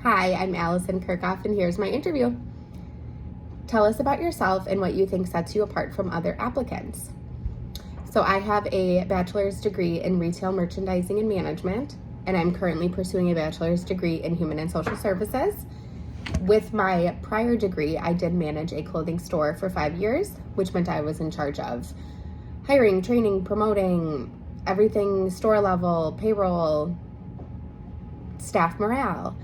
Hi, I'm Allison Kirchhoff, and here's my interview. Tell us about yourself and what you think sets you apart from other applicants. So I have a bachelor's degree in retail merchandising and management, and I'm currently pursuing a bachelor's degree in human and social services. With my prior degree, I did manage a clothing store for 5 years, which meant I was in charge of hiring, training, promoting, everything store level, payroll, staff morale.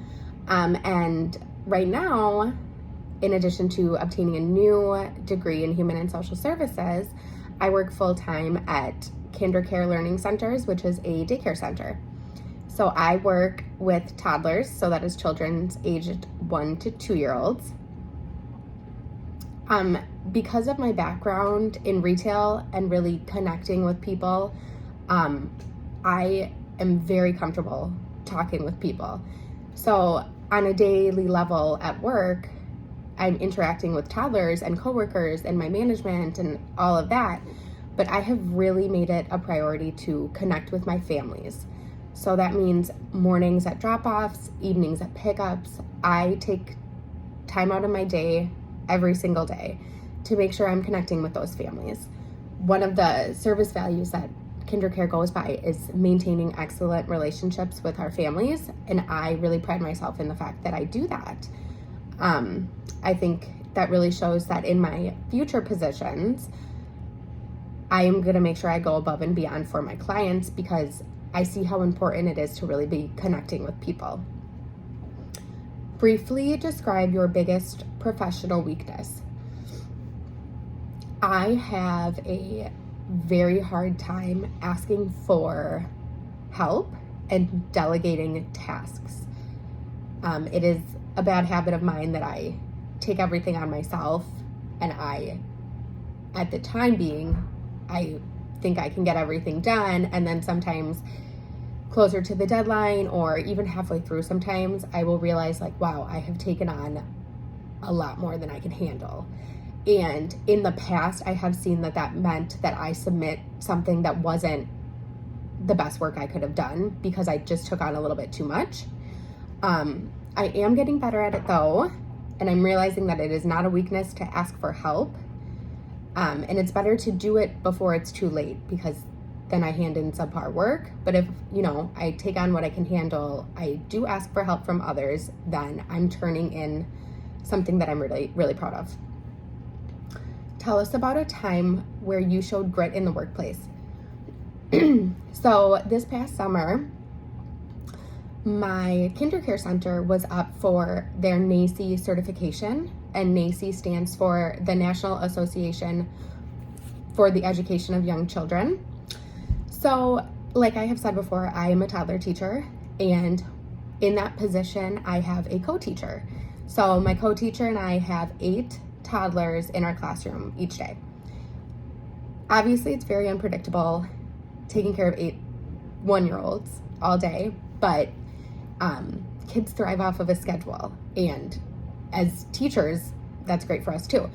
And right now, in addition to obtaining a new degree in human and social services, I work full-time at KinderCare Learning Centers, which is a daycare center. So I work with toddlers, so that is children aged 1 to 2-year-olds. Because of my background in retail and really connecting with people, I am very comfortable talking with people. So on a daily level at work, I'm interacting with toddlers and coworkers and my management and all of that, but I have really made it a priority to connect with my families. So that means mornings at drop-offs, evenings at pickups. I take time out of my day every single day to make sure I'm connecting with those families. One of the service values that KinderCare goes by is maintaining excellent relationships with our families, and I really pride myself in the fact that I do that. I think that really shows that in my future positions, I am going to make sure I go above and beyond for my clients because I see how important it is to really be connecting with people. Briefly describe your biggest professional weakness. I have a very hard time asking for help and delegating tasks. It is a bad habit of mine that I take everything on myself, and at the time being, I think I can get everything done, and then sometimes closer to the deadline or even halfway through sometimes, I will realize like, wow, I have taken on a lot more than I can handle. And in the past, I have seen that meant that I submit something that wasn't the best work I could have done because I just took on a little bit too much. I am getting better at it though, and I'm realizing that it is not a weakness to ask for help. And it's better to do it before it's too late because then I hand in subpar work. But if, I take on what I can handle, I do ask for help from others, then I'm turning in something that I'm really, really proud of. Tell us about a time where you showed grit in the workplace. So this past summer, my KinderCare Center was up for their NAEYC certification, and NAEYC stands for the National Association for the Education of Young Children. So, like I have said before, I am a toddler teacher, and in that position, I have a co-teacher. So my co-teacher and I have 8 toddlers in our classroom each day. Obviously, it's very unpredictable taking care of 8 1-year-olds all day, but kids thrive off of a schedule, and as teachers, that's great for us too.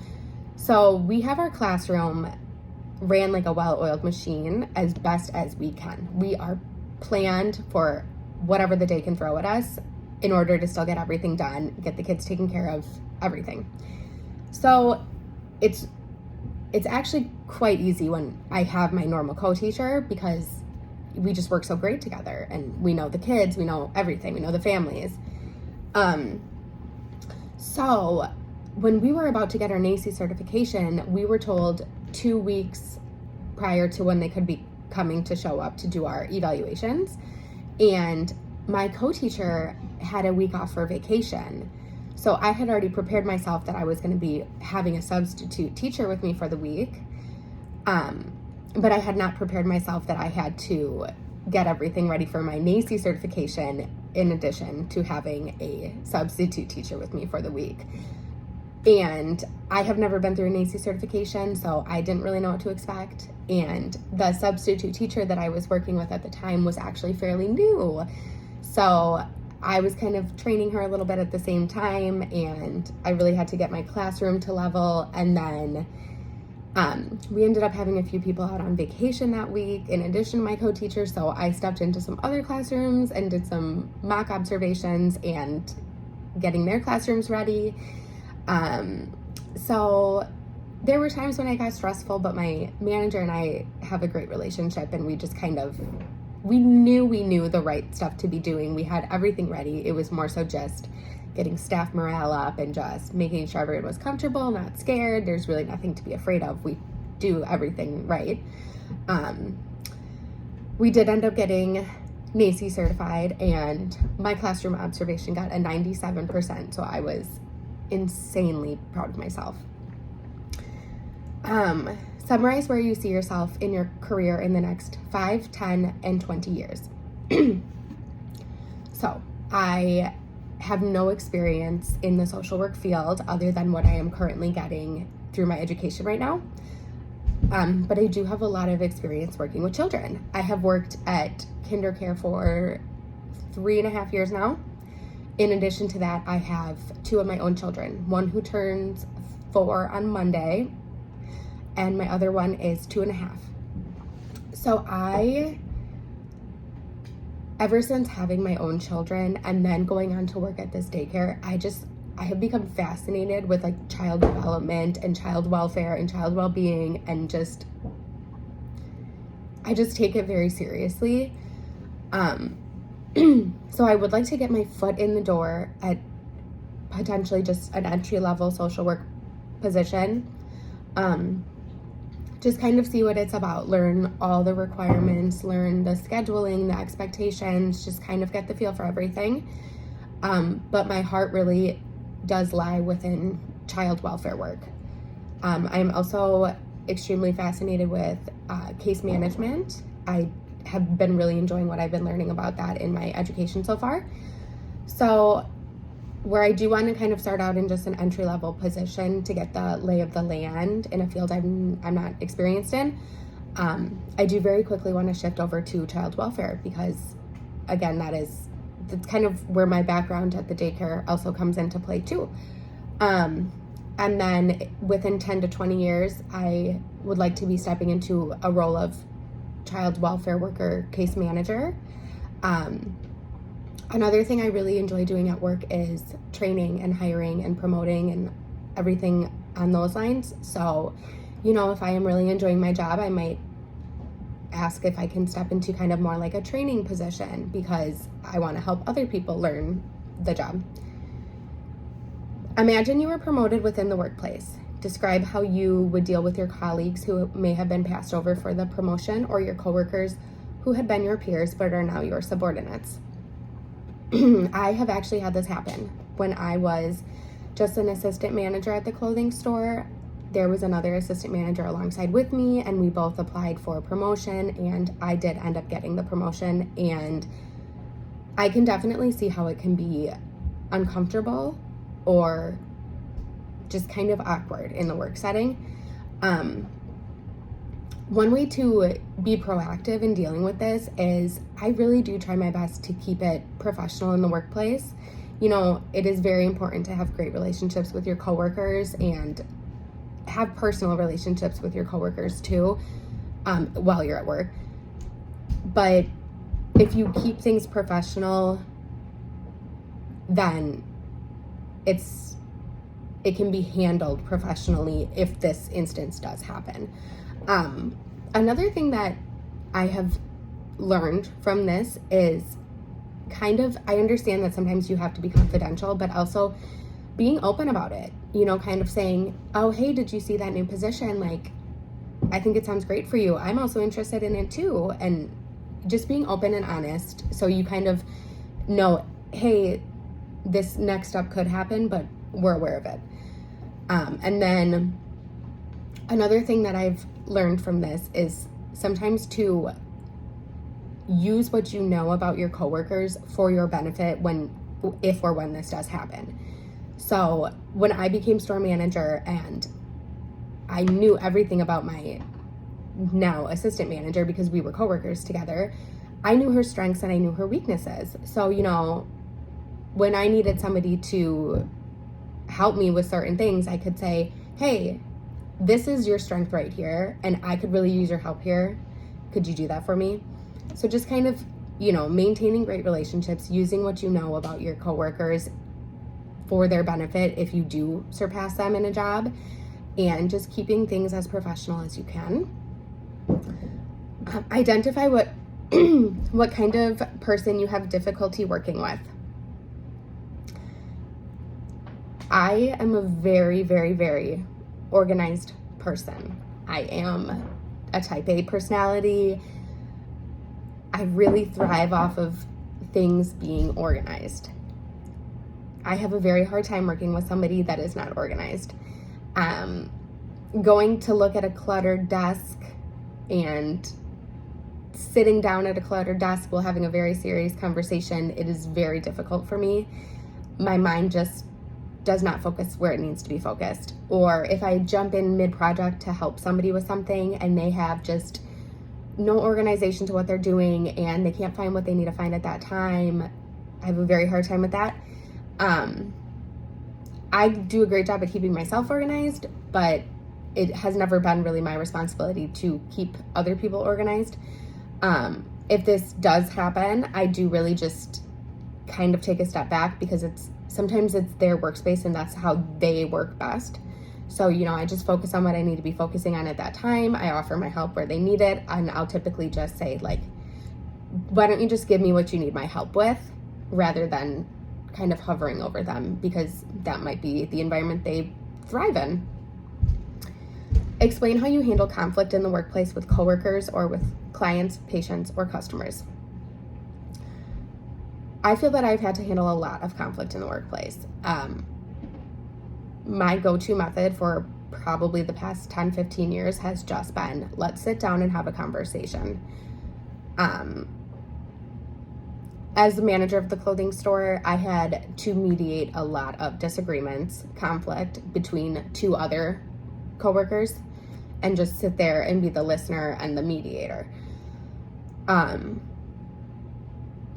So we have our classroom ran like a well-oiled machine as best as we can. We are planned for whatever the day can throw at us in order to still get everything done, get the kids taken care of, everything. So it's actually quite easy when I have my normal co-teacher because we just work so great together and we know the kids, we know everything, we know the families. So when we were about to get our NAEYC certification, we were told 2 weeks prior to when they could be coming to show up to do our evaluations. And my co-teacher had a week off for vacation. So I had already prepared myself that I was going to be having a substitute teacher with me for the week. But I had not prepared myself that I had to get everything ready for my NAEYC certification in addition to having a substitute teacher with me for the week. And I have never been through a NAEYC certification, so I didn't really know what to expect. And the substitute teacher that I was working with at the time was actually fairly new. So I was kind of training her a little bit at the same time, and I really had to get my classroom to level. And then we ended up having a few people out on vacation that week in addition to my co-teacher, so I stepped into some other classrooms and did some mock observations, and getting their classrooms ready. So there were times when I got stressful, but my manager and I have a great relationship, and we just we knew the right stuff to be doing. We had everything ready. It was more so just getting staff morale up and just making sure everyone was comfortable, not scared. There's really nothing to be afraid of. We do everything right. We did end up getting NAEYC certified, and my classroom observation got a 97%, so I was insanely proud of myself. Summarize where you see yourself in your career in the next 5, 10, and 20 years. So I have no experience in the social work field other than what I am currently getting through my education right now. But I do have a lot of experience working with children. I have worked at KinderCare for 3.5 years now. In addition to that, I have 2 of my own children, one who turns 4 on Monday, and my other one is 2.5. So ever since having my own children and then going on to work at this daycare, I have become fascinated with like child development and child welfare and child well-being, and I just take it very seriously. So I would like to get my foot in the door at potentially just an entry-level social work position. Just kind of see what it's about, learn all the requirements, learn the scheduling, the expectations, just kind of get the feel for everything. But my heart really does lie within child welfare work. I'm also extremely fascinated with case management. I have been really enjoying what I've been learning about that in my education so far. So where I do want to kind of start out in just an entry-level position to get the lay of the land in a field I'm not experienced in, I do very quickly want to shift over to child welfare, because again, that's kind of where my background at the daycare also comes into play too. And then within 10 to 20 years, I would like to be stepping into a role of child welfare worker, case manager. Another thing I really enjoy doing at work is training and hiring and promoting and everything on those lines. So, if I am really enjoying my job, I might ask if I can step into kind of more like a training position, because I want to help other people learn the job. Imagine you were promoted within the workplace. Describe how you would deal with your colleagues who may have been passed over for the promotion, or your coworkers who had been your peers but are now your subordinates. I have actually had this happen. When I was just an assistant manager at the clothing store, there was another assistant manager alongside with me, and we both applied for a promotion, and I did end up getting the promotion. And I can definitely see how it can be uncomfortable or just kind of awkward in the work setting. One way to be proactive in dealing with this is I really do try my best to keep it professional in the workplace. It is very important to have great relationships with your coworkers and have personal relationships with your coworkers too, while you're at work. But if you keep things professional, then it can be handled professionally if this instance does happen. Another thing that I have learned from this is I understand that sometimes you have to be confidential, but also being open about it, kind of saying, oh, hey, did you see that new position? Like, I think it sounds great for you. I'm also interested in it too. And just being open and honest, so you kind of know, hey, this next step could happen, but we're aware of it. And then another thing that I've learned from this is sometimes to use what you know about your coworkers for your benefit if or when this does happen. So when I became store manager and I knew everything about my now assistant manager because we were coworkers together, I knew her strengths and I knew her weaknesses. So, when I needed somebody to help me with certain things, I could say, hey, this is your strength right here, and I could really use your help here. Could you do that for me? So just kind of, maintaining great relationships, using what you know about your coworkers for their benefit if you do surpass them in a job, and just keeping things as professional as you can. Identify what what kind of person you have difficulty working with. I am a very, very, very organized person. I am a type A personality. I really thrive off of things being organized. I have a very hard time working with somebody that is not organized. Going to look at a cluttered desk and sitting down at a cluttered desk while having a very serious conversation, it is very difficult for me. My mind just does not focus where it needs to be focused. Or if I jump in mid-project to help somebody with something and they have just no organization to what they're doing and they can't find what they need to find at that time, I have a very hard time with that. I do a great job at keeping myself organized, but it has never been really my responsibility to keep other people organized. If this does happen, I do really just kind of take a step back, because sometimes it's their workspace and that's how they work best. So, I just focus on what I need to be focusing on at that time. I offer my help where they need it, and I'll typically just say, like, why don't you just give me what you need my help with, rather than kind of hovering over them, because that might be the environment they thrive in. Explain how you handle conflict in the workplace with coworkers or with clients, patients, or customers. I feel that I've had to handle a lot of conflict in the workplace. My go-to method for probably the past 10, 15 years has just been, let's sit down and have a conversation. As the manager of the clothing store, I had to mediate a lot of disagreements, conflict between two other coworkers, and just sit there and be the listener and the mediator.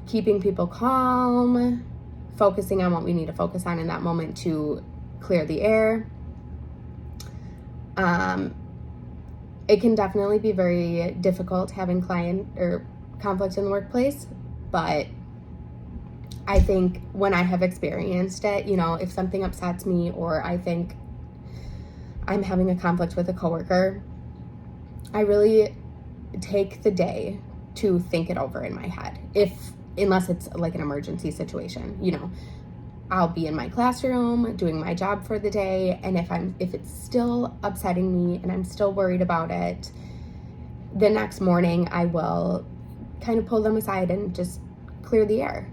Keeping people calm, focusing on what we need to focus on in that moment to clear the air. It can definitely be very difficult having client or conflict in the workplace, but I think when I have experienced it, if something upsets me, or I think I'm having a conflict with a coworker, I really take the day to think it over in my head. Unless it's like an emergency situation, I'll be in my classroom doing my job for the day, and if it's still upsetting me and I'm still worried about it, the next morning I will kind of pull them aside and just clear the air.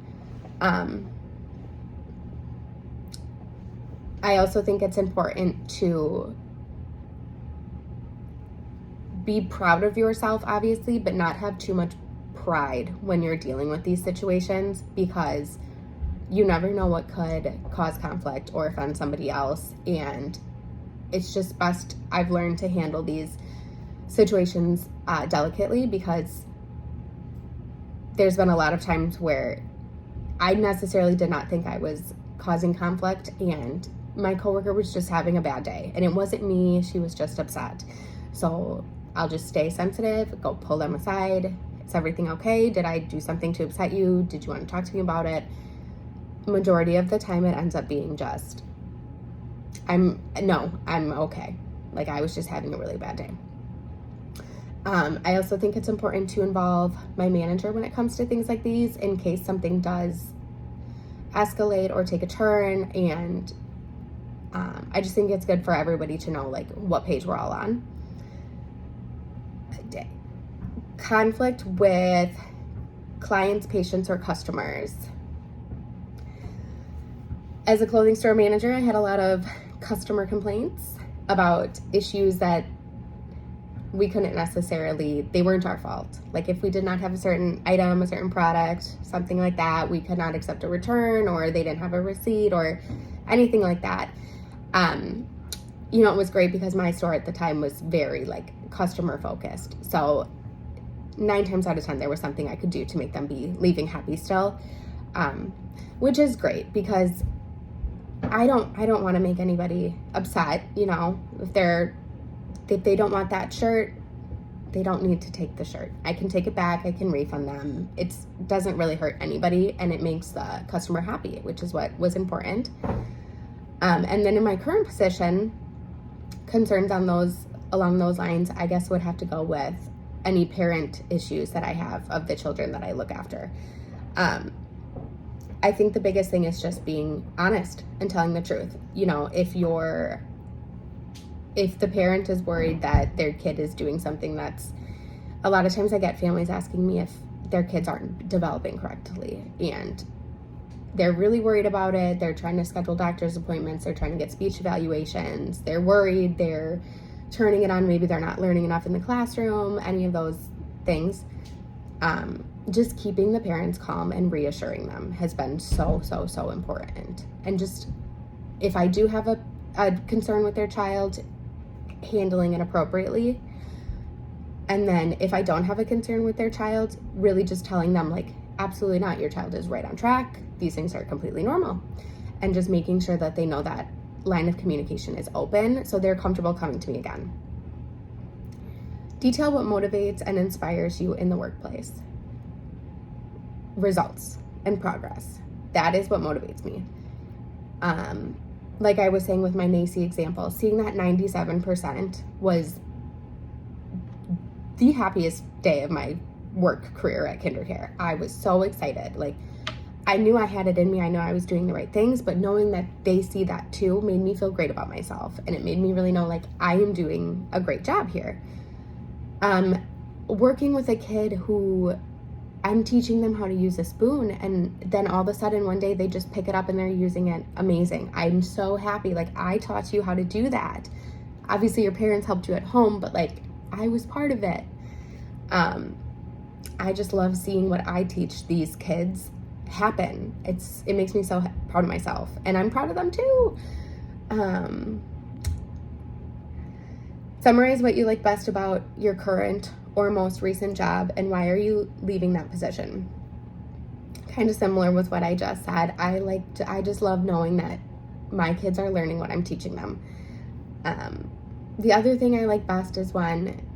I also think it's important to be proud of yourself, obviously, but not have too much pride when you're dealing with these situations, because you never know what could cause conflict or offend somebody else. And it's just best, I've learned to handle these situations delicately, because there's been a lot of times where I necessarily did not think I was causing conflict, and my coworker was just having a bad day, and it wasn't me, she was just upset. So I'll just stay sensitive, go pull them aside. Is everything okay? Did I do something to upset you? Did you want to talk to me about it? Majority of the time it ends up being just, I'm okay. Like, I was just having a really bad day. I also think it's important to involve my manager when it comes to things like these, in case something does escalate or take a turn. And I just think it's good for everybody to know, like, what page we're all on. Conflict with clients, patients, or customers. As a clothing store manager, I had a lot of customer complaints about issues that we couldn't necessarily, they weren't our fault. Like, if we did not have a certain item, a certain product, something like that, we could not accept a return, or they didn't have a receipt, or anything like that. It was great because my store at the time was very, like, customer focused. So 9 times out of 10, there was something I could do to make them be leaving happy still, which is great, because I don't want to make anybody upset. If they don't want that shirt, they don't need to take the shirt. I can take it back, I can refund them. It doesn't really hurt anybody, and it makes the customer happy, which is what was important. And then in my current position, concerns along those lines, I guess would have to go with any parent issues that I have of the children that I look after. I think the biggest thing is just being honest and telling the truth. You know, if the parent is worried that their kid is doing something that's, a lot of times I get families asking me if their kids aren't developing correctly, and they're really worried about it. They're trying to schedule doctor's appointments. They're trying to get speech evaluations. They're worried. They're turning it on. Maybe they're not learning enough in the classroom, any of those things. Just keeping the parents calm and reassuring them has been so important. And just, if I do have a concern with their child, handling it appropriately. And then if I don't have a concern with their child, really just telling them, like, absolutely not, your child is right on track. These things are completely normal. And just making sure that they know that line of communication is open so they're comfortable coming to me again. Detail what motivates and inspires you in the workplace. Results and progress. That is what motivates me. Like I was saying with my NACCE example, seeing that 97% was the happiest day of my work career at KinderCare. I was so excited. Like, I knew I had it in me. I know I was doing the right things, but knowing that they see that too made me feel great about myself. And it made me really know, like, I am doing a great job here. Working with a kid who I'm teaching them how to use a spoon, and then all of a sudden one day they just pick it up and they're using it amazing. I'm so happy. Like, I taught you how to do that. Obviously your parents helped you at home, but like, I was part of it. I just love seeing what I teach these kids happen. It makes me so proud of myself, and I'm proud of them too. Summarize what you like best about your current or most recent job, and why are you leaving that position? Kind of similar with what I just said. I just love knowing that my kids are learning what I'm teaching them. The other thing I like best is when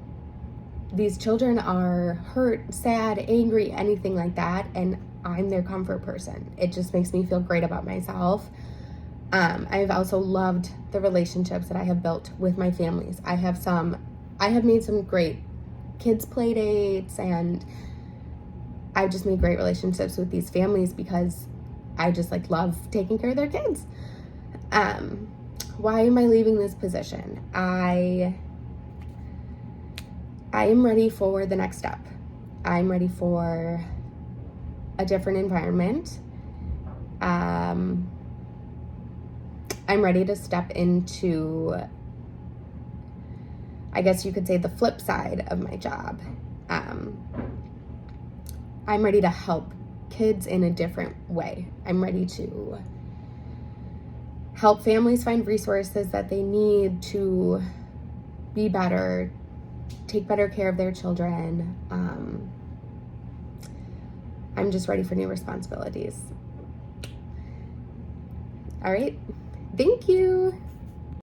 these children are hurt, sad, angry, anything like that, and I'm their comfort person. It just makes me feel great about myself. I've also loved the relationships that I have built with my families. I have made some great kids play dates, and I've just made great relationships with these families because I just love taking care of their kids. Why am I leaving this position? I am ready for the next step. I'm ready for a different environment. I'm ready to step into, I guess you could say, the flip side of my job. I'm ready to help kids in a different way. I'm ready to help families find resources that they need to be better, take better care of their children. I'm just ready for new responsibilities. All right. Thank you.